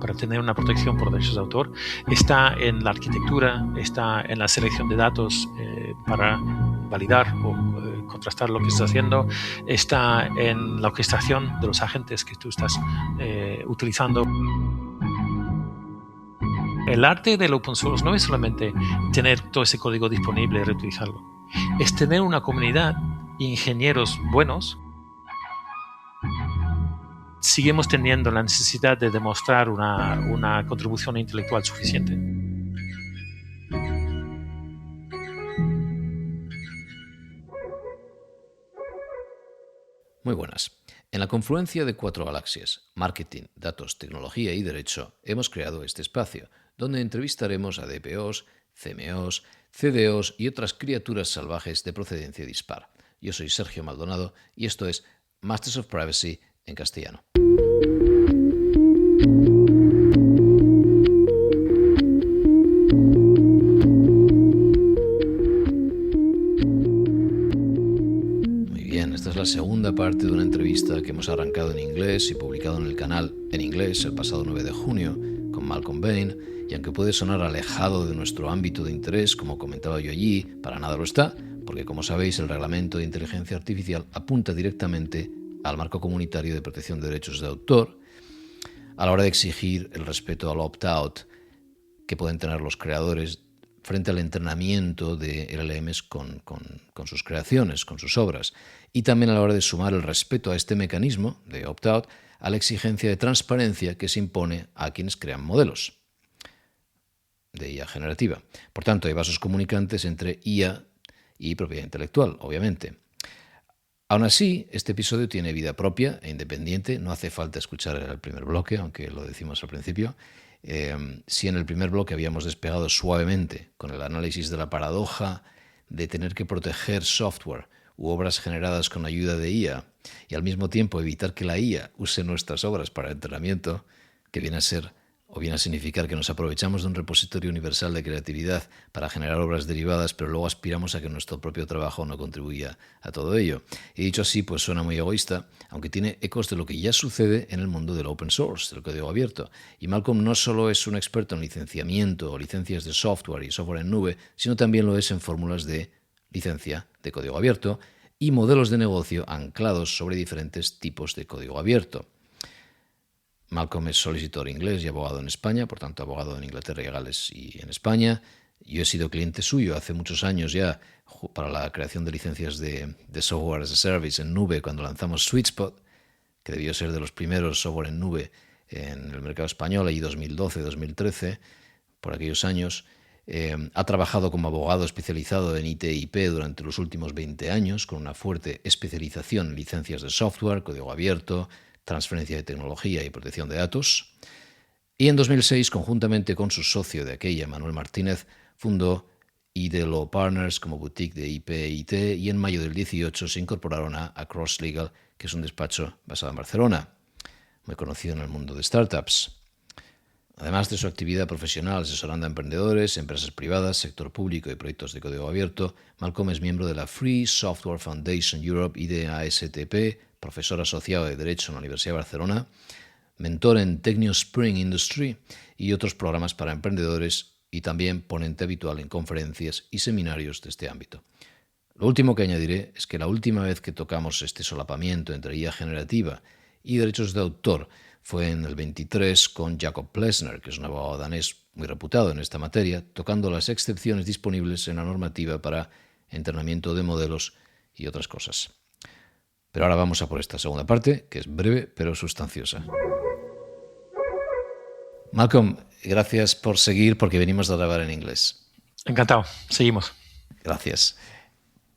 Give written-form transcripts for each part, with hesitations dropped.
para tener una protección por derechos de autor está en la arquitectura, está en la selección de datos para validar o contrastar lo que estás haciendo, está en la orquestación de los agentes que tú estás utilizando. El arte del open source no es solamente tener todo ese código disponible y reutilizarlo, es tener una comunidad de ingenieros buenos. Seguimos teniendo la necesidad de demostrar una contribución intelectual suficiente. Muy buenas. En la confluencia de 4 galaxias, marketing, datos, tecnología y derecho, hemos creado este espacio, donde entrevistaremos a DPOs, CMOs, CDOs y otras criaturas salvajes de procedencia dispar. Yo soy Sergio Maldonado y esto es Masters of Privacy en castellano. Muy bien, esta es la segunda parte de una entrevista que hemos arrancado en inglés y publicado en el canal en inglés el pasado 9 de junio con Malcolm Bain, y aunque puede sonar alejado de nuestro ámbito de interés, como comentaba yo allí, para nada lo está, porque como sabéis el reglamento de inteligencia artificial apunta directamente al marco comunitario de protección de derechos de autor a la hora de exigir el respeto al opt-out que pueden tener los creadores frente al entrenamiento de LLMs con sus creaciones, con sus obras, y también a la hora de sumar el respeto a este mecanismo de opt-out a la exigencia de transparencia que se impone a quienes crean modelos de IA generativa. Por tanto, hay vasos comunicantes entre IA y propiedad intelectual, obviamente. Aún así, este episodio tiene vida propia e independiente. No hace falta escuchar el primer bloque, aunque lo decimos al principio. Si en el primer bloque habíamos despegado suavemente con el análisis de la paradoja de tener que proteger software u obras generadas con ayuda de IA y al mismo tiempo evitar que la IA use nuestras obras para entrenamiento, que viene a ser o viene a significar que nos aprovechamos de un repositorio universal de creatividad para generar obras derivadas, pero luego aspiramos a que nuestro propio trabajo no contribuya a todo ello. Y dicho así, pues suena muy egoísta, aunque tiene ecos de lo que ya sucede en el mundo del open source, del código abierto. Y Malcolm no solo es un experto en licenciamiento o licencias de software y software en nube, sino también lo es en fórmulas de licencia de código abierto y modelos de negocio anclados sobre diferentes tipos de código abierto. Malcolm es solicitor inglés y abogado en España, por tanto abogado en Inglaterra y Gales y en España. Yo he sido cliente suyo hace muchos años ya para la creación de licencias de software as a service en nube cuando lanzamos SweetSpot, que debió ser de los primeros software en nube en el mercado español, ahí 2012-2013, por aquellos años. Ha trabajado como abogado especializado en IT/IP durante los últimos 20 años, con una fuerte especialización en licencias de software, código abierto, transferencia de tecnología y protección de datos. Y en 2006, conjuntamente con su socio de aquella, Manuel Martínez, fundó ID Law Partners como boutique de IP/IT, y en mayo del 18 se incorporaron a Cross Legal, que es un despacho basado en Barcelona, muy conocido en el mundo de startups. Además de su actividad profesional asesorando a emprendedores, empresas privadas, sector público y proyectos de código abierto, Malcolm es miembro de la Free Software Foundation Europe y de ASTP, profesor asociado de Derecho en la Universidad de Barcelona, mentor en Techno Spring Industry y otros programas para emprendedores, y también ponente habitual en conferencias y seminarios de este ámbito. Lo último que añadiré es que la última vez que tocamos este solapamiento entre IA generativa y derechos de autor fue en el 23 con Jacob Plesner, que es un abogado danés muy reputado en esta materia, tocando las excepciones disponibles en la normativa para entrenamiento de modelos y otras cosas. Pero ahora vamos a por esta segunda parte, que es breve pero sustanciosa. Malcolm, gracias por seguir, porque venimos de grabar en inglés. Encantado, seguimos. Gracias.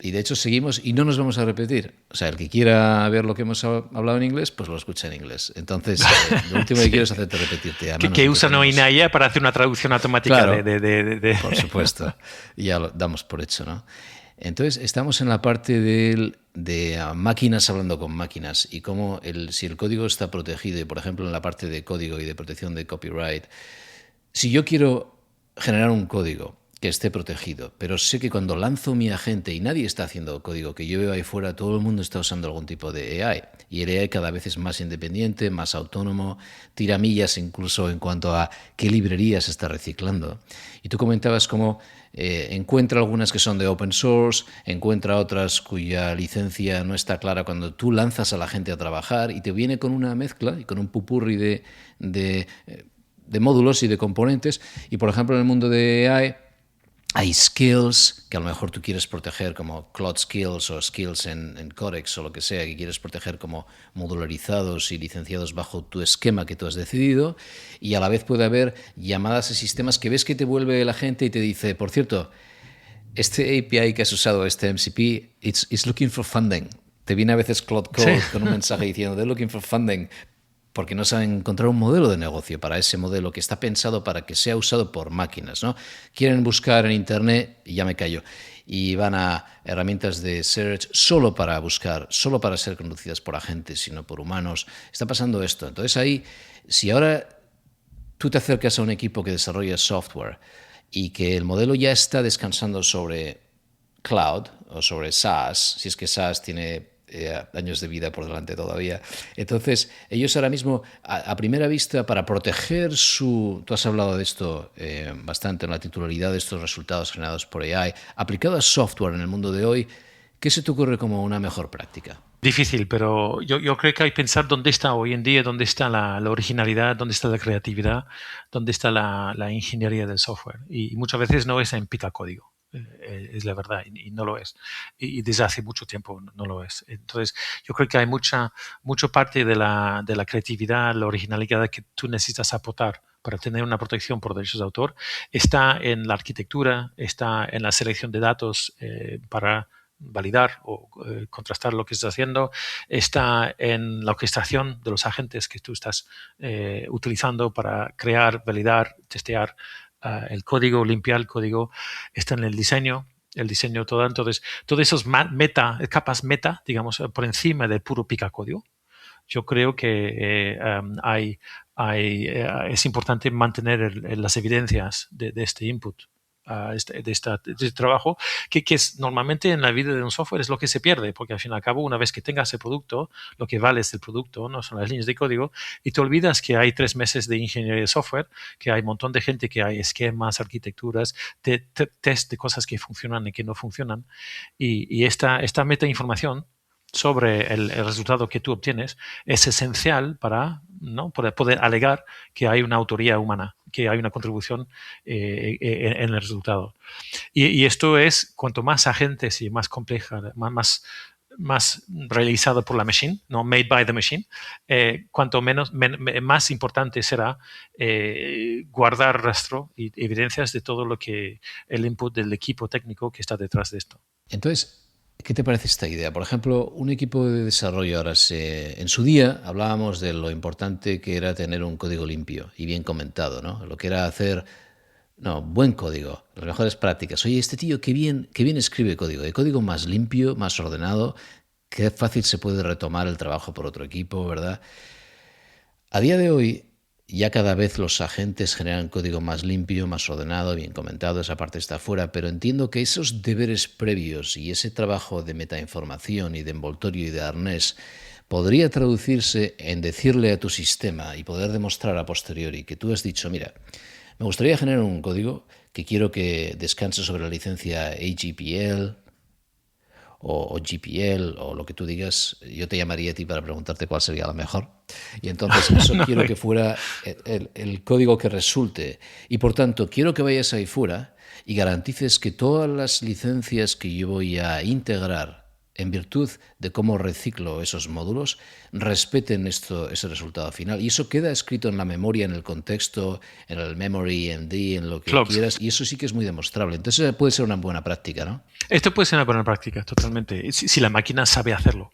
Y de hecho seguimos y no nos vamos a repetir. O sea, el que quiera ver lo que hemos hablado en inglés, pues lo escucha en inglés. Entonces, lo último que quiero es hacerte repetirte. Que usa Noinaya para hacer una traducción automática. Claro, de... Por supuesto. Y ya lo damos por hecho, ¿no? Entonces, estamos en la parte de máquinas hablando con máquinas y cómo si el código está protegido, y por ejemplo en la parte de código y de protección de copyright, si yo quiero generar un código que esté protegido, pero sé que cuando lanzo mi agente y nadie está haciendo código que yo veo ahí fuera, todo el mundo está usando algún tipo de AI. Y el AI cada vez es más independiente, más autónomo, tira millas incluso en cuanto a qué librerías se está reciclando. Y tú comentabas cómo encuentra algunas que son de open source, encuentra otras cuya licencia no está clara cuando tú lanzas a la gente a trabajar y te viene con una mezcla y con un pupurri de módulos y de componentes. Y por ejemplo en el mundo de AI hay skills que a lo mejor tú quieres proteger como Cloud Skills o skills en Codex o lo que sea, que quieres proteger como modularizados y licenciados bajo tu esquema que tú has decidido, y a la vez puede haber llamadas a sistemas que ves que te vuelve la gente y te dice, por cierto, este API que has usado, este MCP, it's looking for funding. Te viene a veces Cloud Code con un mensaje diciendo, they're looking for funding, porque no saben encontrar un modelo de negocio para ese modelo que está pensado para que sea usado por máquinas, ¿no? Quieren buscar en Internet, y ya me callo, y van a herramientas de search solo para buscar, solo para ser conducidas por agentes y no por humanos. Está pasando esto. Entonces ahí, si ahora tú te acercas a un equipo que desarrolla software y que el modelo ya está descansando sobre cloud o sobre SaaS, si es que SaaS tiene años de vida por delante todavía. Entonces, ellos ahora mismo, a primera vista, para proteger su... Tú has hablado de esto bastante en la titularidad de estos resultados generados por AI, aplicado a software en el mundo de hoy, ¿qué se te ocurre como una mejor práctica? Difícil, pero yo creo que hay que pensar dónde está hoy en día, dónde está la originalidad, dónde está la creatividad, dónde está la ingeniería del software. Y muchas veces no es en pica código. Es la verdad, y no lo es. Y desde hace mucho tiempo no lo es. Entonces, yo creo que hay mucha parte de la creatividad, la originalidad que tú necesitas aportar para tener una protección por derechos de autor. Está en la arquitectura, está en la selección de datos para validar o contrastar lo que estás haciendo, está en la orquestación de los agentes que tú estás utilizando para crear, validar, testear el código, limpiar el código, está en el diseño todo. Entonces, todos esos capas meta, digamos, por encima del puro pica código. Yo creo que es importante mantener las evidencias de este input, de este trabajo, que es normalmente en la vida de un software es lo que se pierde, porque al fin y al cabo, una vez que tengas el producto, lo que vale es el producto, no son las líneas de código, y te olvidas que hay 3 meses de ingeniería de software, que hay un montón de gente, que hay esquemas, arquitecturas, test de cosas que funcionan y que no funcionan, y esta metainformación sobre el resultado que tú obtienes es esencial para poder alegar que hay una autoría humana, que hay una contribución en el resultado. Y esto es, cuanto más agentes y más compleja, más realizado por la machine, no made by the machine, cuanto más importante será guardar rastro y evidencias de todo lo que el input del equipo técnico que está detrás de esto. Entonces, ¿qué te parece esta idea? Por ejemplo, un equipo de desarrollo ahora en su día hablábamos de lo importante que era tener un código limpio y bien comentado, ¿no? Lo que era hacer buen código, las mejores prácticas. Oye, este tío qué bien escribe código. El código más limpio, más ordenado, qué fácil se puede retomar el trabajo por otro equipo, ¿verdad? A día de hoy, ya cada vez los agentes generan código más limpio, más ordenado, bien comentado, esa parte está fuera, pero entiendo que esos deberes previos y ese trabajo de metainformación y de envoltorio y de arnés podría traducirse en decirle a tu sistema y poder demostrar a posteriori que tú has dicho, mira, me gustaría generar un código que quiero que descanse sobre la licencia AGPL o GPL o lo que tú digas. Yo te llamaría a ti para preguntarte cuál sería la mejor. Y entonces eso quiero que fuera el código que resulte. Y por tanto, quiero que vayas ahí fuera y garantices que todas las licencias que yo voy a integrar en virtud de cómo reciclo esos módulos, respeten ese resultado final. Y eso queda escrito en la memoria, en el contexto, en el memory MD, en lo que quieras. Y eso sí que es muy demostrable. Entonces puede ser una buena práctica, ¿no? Esto puede ser una buena práctica, totalmente. Si la máquina sabe hacerlo.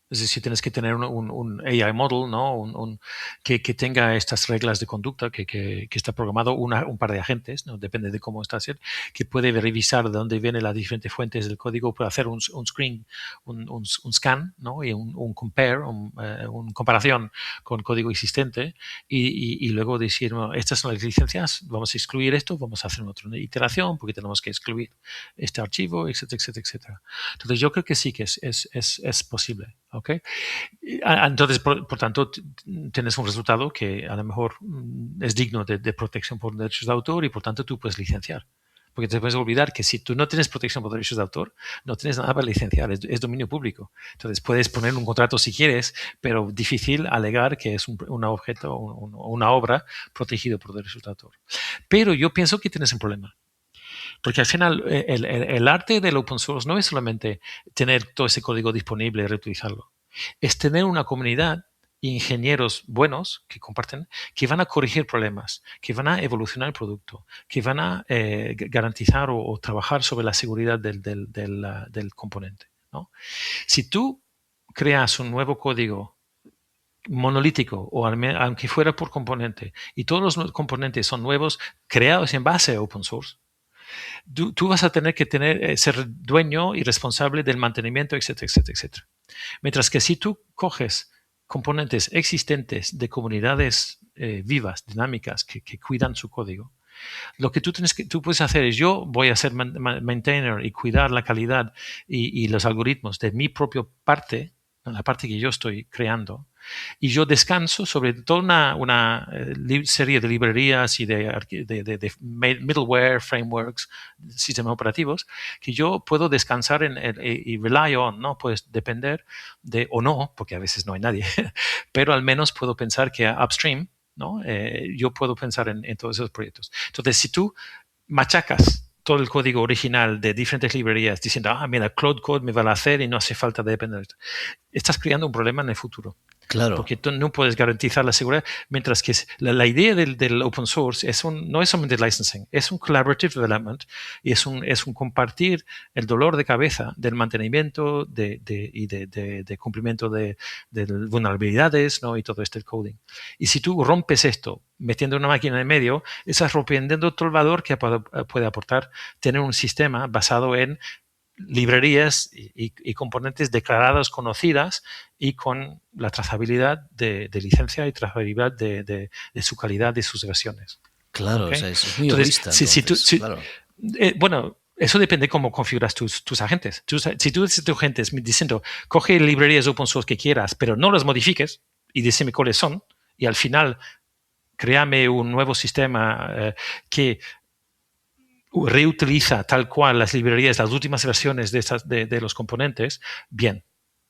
Es decir, tienes que tener un AI model, ¿no? Que tenga estas reglas de conducta, que está programado un par de agentes, ¿no? Depende de cómo está hacer, que puede revisar de dónde vienen las diferentes fuentes del código, puede hacer un screen, un scan, ¿no? Y un compare, una comparación con código existente y luego decir, bueno, estas son las licencias, vamos a excluir esto, vamos a hacer otra iteración porque tenemos que excluir este archivo, etcétera, etcétera, etcétera. Entonces yo creo que sí que es posible. ¿Okay? Entonces, por tanto, tienes un resultado que a lo mejor es digno de protección por derechos de autor y por tanto tú puedes licenciar. Porque te puedes olvidar que si tú no tienes protección por derechos de autor, no tienes nada para licenciar, es dominio público. Entonces puedes poner un contrato si quieres, pero difícil alegar que es un objeto o una obra protegido por derechos de autor. Pero yo pienso que tienes un problema. Porque al final el arte del open source no es solamente tener todo ese código disponible y reutilizarlo. Es tener una comunidad de ingenieros buenos que comparten, que van a corregir problemas, que van a evolucionar el producto, que van a garantizar o trabajar sobre la seguridad del componente, ¿no? Si tú creas un nuevo código monolítico o aunque fuera por componente y todos los componentes son nuevos creados en base a open source, tú vas a tener que ser dueño y responsable del mantenimiento, etcétera, etcétera, etcétera. Mientras que si tú coges componentes existentes de comunidades vivas, dinámicas, que cuidan su código, lo que tú puedes hacer es yo voy a ser maintainer y cuidar la calidad y los algoritmos de mi propia parte, la parte que yo estoy creando, y yo descanso sobre toda una serie de librerías y de middleware, frameworks, sistemas operativos, que yo puedo descansar y rely on, ¿no? Puedes depender de, o no, porque a veces no hay nadie, pero al menos puedo pensar que upstream, ¿no? Yo puedo pensar en todos esos proyectos. Entonces, si tú machacas todo el código original de diferentes librerías diciendo, mira, Cloud Code me va a hacer y no hace falta depender, estás creando un problema en el futuro. Claro. Porque tú no puedes garantizar la seguridad, mientras que la idea del open source no es solamente licensing, es un collaborative development y es un compartir el dolor de cabeza del mantenimiento y de cumplimiento de vulnerabilidades, ¿no? Y todo este coding. Y si tú rompes esto metiendo una máquina en medio, estás rompiendo todo el valor que puede aportar tener un sistema basado en librerías y componentes declaradas, conocidas y con la trazabilidad de licencia y trazabilidad de su calidad y sus versiones. Claro, ¿okay? O sea, es muy egoísta. Claro. Bueno, eso depende de cómo configuras tus agentes. Si tú dices a tus agentes diciendo, coge librerías open source que quieras, pero no las modifiques y decime cuáles son, y al final créame un nuevo sistema que reutiliza tal cual las librerías, las últimas versiones de los componentes, bien.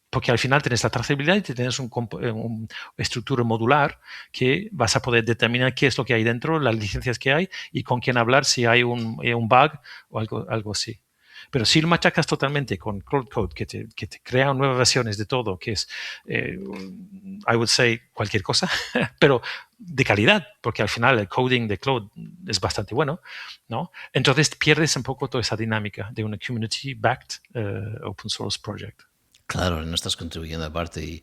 Porque al final tienes la trazabilidad y tienes una estructura modular que vas a poder determinar qué es lo que hay dentro, las licencias que hay y con quién hablar si hay un bug o algo así. Pero si lo machacas totalmente con Cloud Code, que te crea nuevas versiones de todo, que es, I would say, cualquier cosa, pero de calidad, porque al final el coding de Cloud es bastante bueno, ¿no? Entonces pierdes un poco toda esa dinámica de una community-backed open source project. Claro, no estás contribuyendo aparte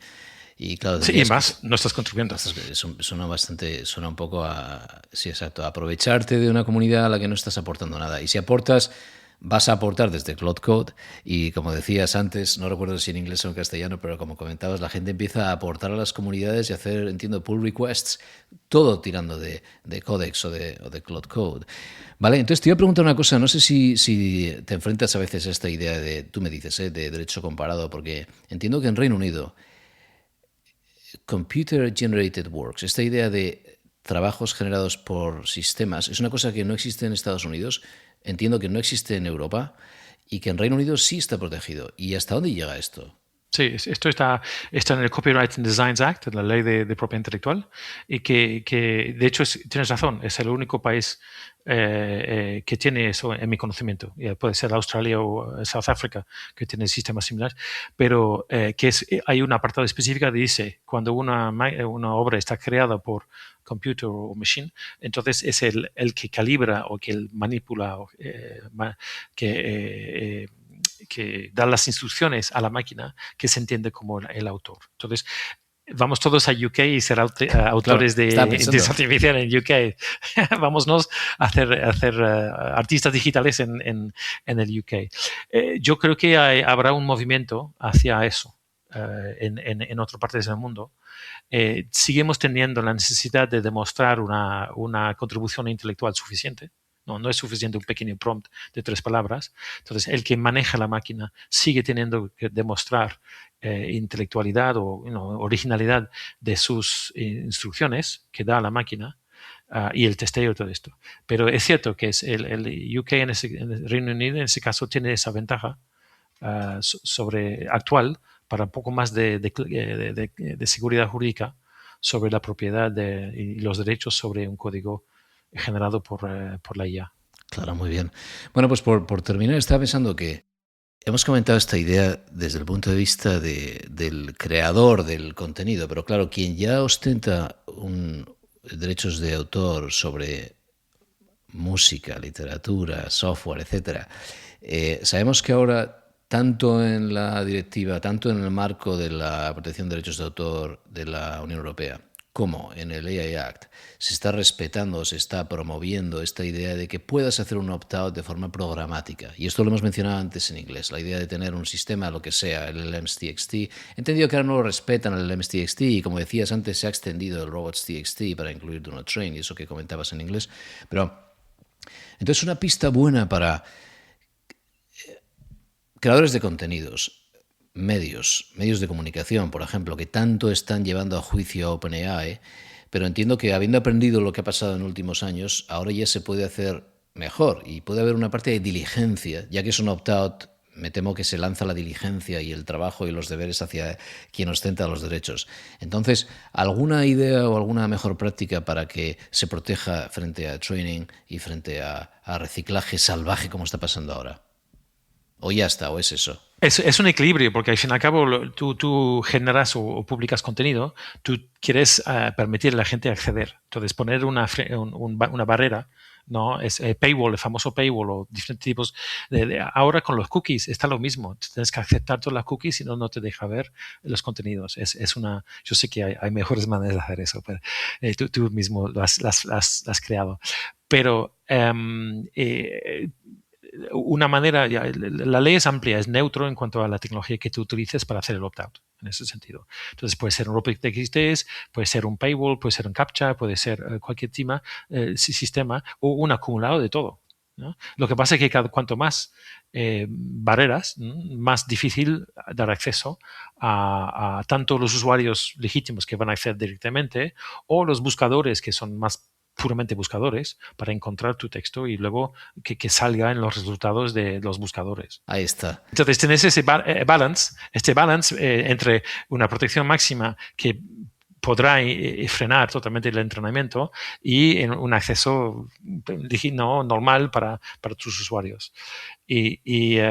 y claro, sí, y más, no estás contribuyendo. Suena un poco a, sí, exacto, a aprovecharte de una comunidad a la que no estás aportando nada. Y si aportas, vas a aportar desde Cloud Code y como decías antes, no recuerdo si en inglés o en castellano, pero como comentabas, la gente empieza a aportar a las comunidades y hacer, entiendo, pull requests, todo tirando de Codex o de Cloud Code. Vale, entonces te iba a preguntar una cosa, no sé si te enfrentas a veces a esta idea de, tú me dices, de derecho comparado, porque entiendo que en Reino Unido, Computer Generated Works, esta idea de trabajos generados por sistemas, es una cosa que no existe en Estados Unidos, entiendo que no existe en Europa y que en Reino Unido sí está protegido. ¿Y hasta dónde llega esto? Sí, esto está en el Copyright and Designs Act, en la ley de propiedad intelectual, y que de hecho tienes razón, es el único país que tiene eso en mi conocimiento. Puede ser Australia o South Africa, que tiene sistemas similares, pero hay un apartado específico que dice cuando una obra está creada por computer o machine, entonces es el que calibra o que manipula, que que da las instrucciones a la máquina que se entiende como el autor. Entonces, vamos todos a UK y ser autores de inteligencia artificial en UK. Vámonos a hacer artistas digitales en el UK. Yo creo que habrá un movimiento hacia eso en otras partes del mundo. Seguimos teniendo la necesidad de demostrar una contribución intelectual suficiente. No es suficiente un pequeño prompt de 3 palabras. Entonces, el que maneja la máquina sigue teniendo que demostrar intelectualidad o originalidad de sus instrucciones que da a la máquina y el testeo y todo esto. Pero es cierto que es el UK en el Reino Unido, en ese caso, tiene esa ventaja sobre actual para un poco más de seguridad jurídica sobre la propiedad y los derechos sobre un código generado por la IA. Claro, muy bien. Bueno, pues por terminar, estaba pensando que hemos comentado esta idea desde el punto de vista del creador del contenido, pero claro, quien ya ostenta derechos de autor sobre música, literatura, software, etcétera, sabemos que ahora, tanto en la directiva, tanto en el marco de la protección de derechos de autor de la Unión Europea, como en el AI Act, se está respetando, se está promoviendo esta idea de que puedas hacer un opt-out de forma programática. Y esto lo hemos mencionado antes en inglés, la idea de tener un sistema, lo que sea, el LLMs.txt. He entendido que ahora no lo respetan el LLMs.txt y, como decías antes, se ha extendido el robots.txt para incluir Do Not Train y eso que comentabas en inglés. Pero, entonces, una pista buena para creadores de contenidos, medios de comunicación, por ejemplo, que tanto están llevando a juicio a OpenAI, pero entiendo que habiendo aprendido lo que ha pasado en últimos años, ahora ya se puede hacer mejor y puede haber una parte de diligencia, ya que es un opt-out. Me temo que se lanza la diligencia y el trabajo y los deberes hacia quien ostenta los derechos. Entonces, ¿alguna idea o alguna mejor práctica para que se proteja frente a training y frente a reciclaje salvaje como está pasando ahora? ¿O ya está? ¿O es eso? Es un equilibrio, porque al fin y al cabo tú generas o publicas contenido, tú quieres permitir a la gente acceder. Entonces, poner una barrera, ¿no? Es paywall, el famoso paywall o diferentes tipos. Ahora con los cookies está lo mismo. Tienes que aceptar todas las cookies, si no te deja ver los contenidos. Yo sé que hay mejores maneras de hacer eso, pero tú mismo lo has creado. Pero una manera, la ley es amplia, es neutro en cuanto a la tecnología que tú utilices para hacer el opt-out, en ese sentido. Entonces puede ser un robots.txt, puede ser un paywall, puede ser un CAPTCHA, puede ser cualquier sistema o un acumulado de todo, ¿no? Lo que pasa es que cuanto más barreras, más difícil dar acceso a tanto los usuarios legítimos que van a acceder directamente o los buscadores que son más puramente buscadores para encontrar tu texto y luego que salga en los resultados de los buscadores. Ahí está. Entonces tienes ese balance entre una protección máxima que podrá frenar totalmente el entrenamiento y un acceso normal para tus usuarios.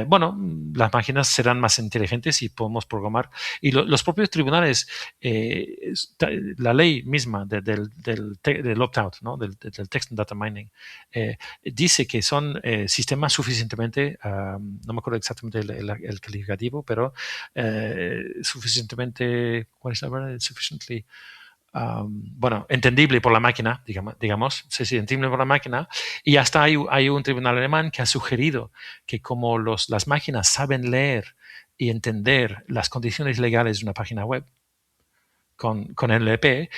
Bueno, las máquinas serán más inteligentes y podemos programar. Y los propios tribunales, la ley misma del opt-out, ¿no? del text and data mining, dice que son sistemas suficientemente, no me acuerdo exactamente el calificativo, pero suficientemente, ¿cuál es la verdad? Sufficiently... entendible por la máquina, digamos, entendible por la máquina, y hasta hay un tribunal alemán que ha sugerido que como las máquinas saben leer y entender las condiciones legales de una página web con NLP,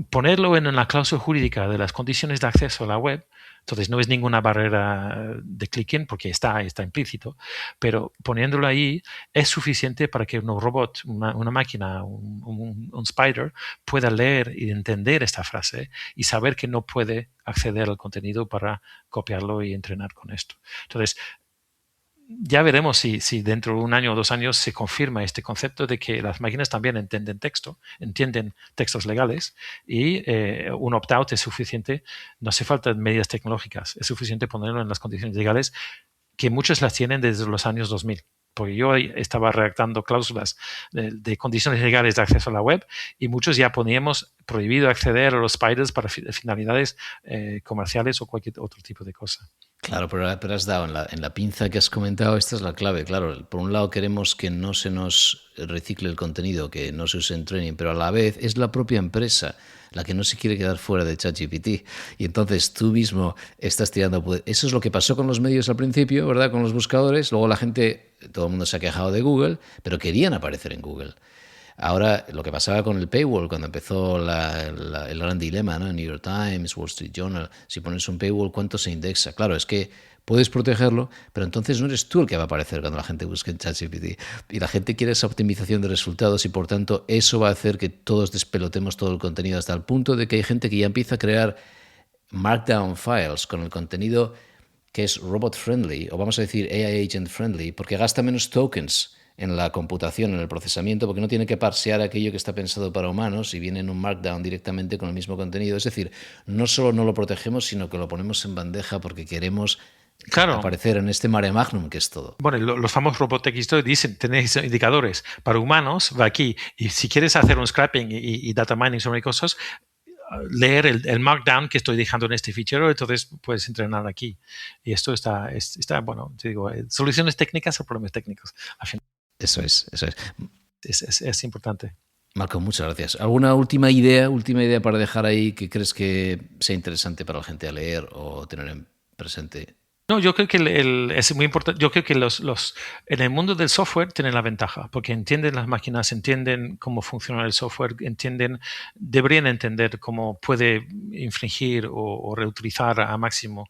ponerlo en la cláusula jurídica de las condiciones de acceso a la web. Entonces no es ninguna barrera de click-in porque está implícito, pero poniéndolo ahí es suficiente para que un robot, una máquina, un spider pueda leer y entender esta frase y saber que no puede acceder al contenido para copiarlo y entrenar con esto. Entonces, ya veremos si dentro de 1 año o 2 años se confirma este concepto de que las máquinas también entienden textos legales y un opt-out es suficiente. No hace falta medidas tecnológicas, es suficiente ponerlo en las condiciones legales que muchas las tienen desde los años 2000. Porque yo estaba redactando cláusulas de condiciones legales de acceso a la web y muchos ya poníamos prohibido acceder a los spiders para finalidades comerciales o cualquier otro tipo de cosa. Claro, pero has dado en la pinza que has comentado, esta es la clave. Claro, por un lado queremos que no se nos recicle el contenido, que no se use en training, pero a la vez es la propia empresa la que no se quiere quedar fuera de ChatGPT. Y entonces tú mismo estás tirando. Eso es lo que pasó con los medios al principio, ¿verdad? Con los buscadores. Luego la gente, todo el mundo se ha quejado de Google, pero querían aparecer en Google. Ahora, lo que pasaba con el paywall, cuando empezó el gran dilema, ¿no? New York Times, Wall Street Journal, si pones un paywall, ¿cuánto se indexa? Claro, es que puedes protegerlo, pero entonces no eres tú el que va a aparecer cuando la gente busque en ChatGPT. Y la gente quiere esa optimización de resultados y, por tanto, eso va a hacer que todos despelotemos todo el contenido hasta el punto de que hay gente que ya empieza a crear Markdown files con el contenido que es robot friendly, o vamos a decir AI agent friendly, porque gasta menos tokens en la computación, en el procesamiento, porque no tiene que parsear aquello que está pensado para humanos y viene en un Markdown directamente con el mismo contenido. Es decir, no solo no lo protegemos, sino que lo ponemos en bandeja porque queremos aparecer en este mare magnum que es todo. Bueno, los famosos Robotex dicen, tenéis indicadores para humanos, va aquí, y si quieres hacer un scrapping y data mining sobre cosas, leer el Markdown que estoy dejando en este fichero, entonces puedes entrenar aquí. Y esto está bueno, te digo, soluciones técnicas a problemas técnicos. Al final, eso es. Es importante. Malcolm, muchas gracias. ¿Alguna última idea para dejar ahí que crees que sea interesante para la gente a leer o tener en presente? No, yo creo que es muy importante. Yo creo que en el mundo del software tienen la ventaja, porque entienden las máquinas, entienden cómo funciona el software, deberían entender cómo puede infringir o reutilizar a máximo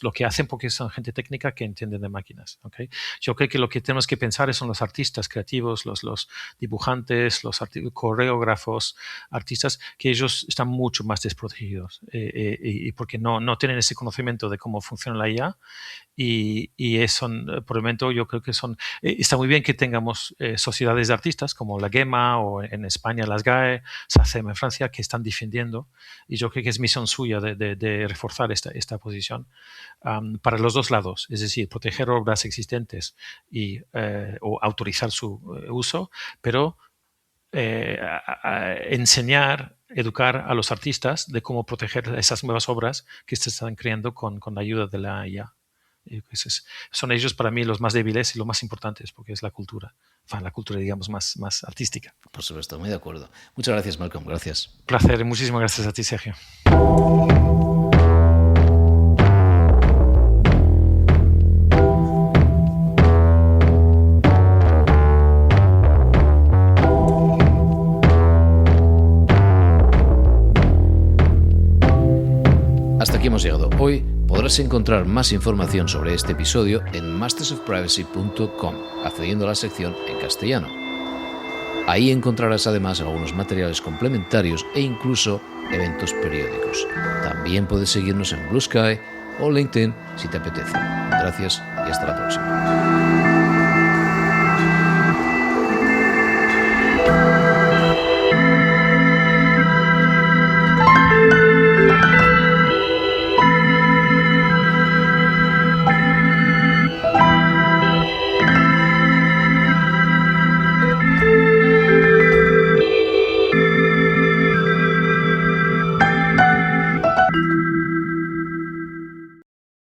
lo que hacen, porque son gente técnica que entienden de máquinas. ¿Okay? Yo creo que lo que tenemos que pensar son los artistas creativos, los dibujantes, los coreógrafos, artistas, que ellos están mucho más desprotegidos y porque no tienen ese conocimiento de cómo funciona la IA y por el momento yo creo que está muy bien que tengamos sociedades de artistas como la GEMA o en España las GAE, SACEM en Francia, que están defendiendo, y yo creo que es misión suya de reforzar esta posición para los dos lados, es decir, proteger obras existentes o autorizar su uso, pero enseñar, educar a los artistas de cómo proteger esas nuevas obras que se están creando con la ayuda de la IA. Son ellos para mí los más débiles y los más importantes, porque es la cultura, digamos, más artística. Por supuesto, muy de acuerdo. Muchas gracias, Malcolm. Gracias. Placer, muchísimas gracias a ti, Sergio. Hasta aquí hemos llegado. Hoy podrás encontrar más información sobre este episodio en mastersofprivacy.com, accediendo a la sección en castellano. Ahí encontrarás además algunos materiales complementarios e incluso eventos periódicos. También puedes seguirnos en Blue Sky o LinkedIn si te apetece. Gracias y hasta la próxima.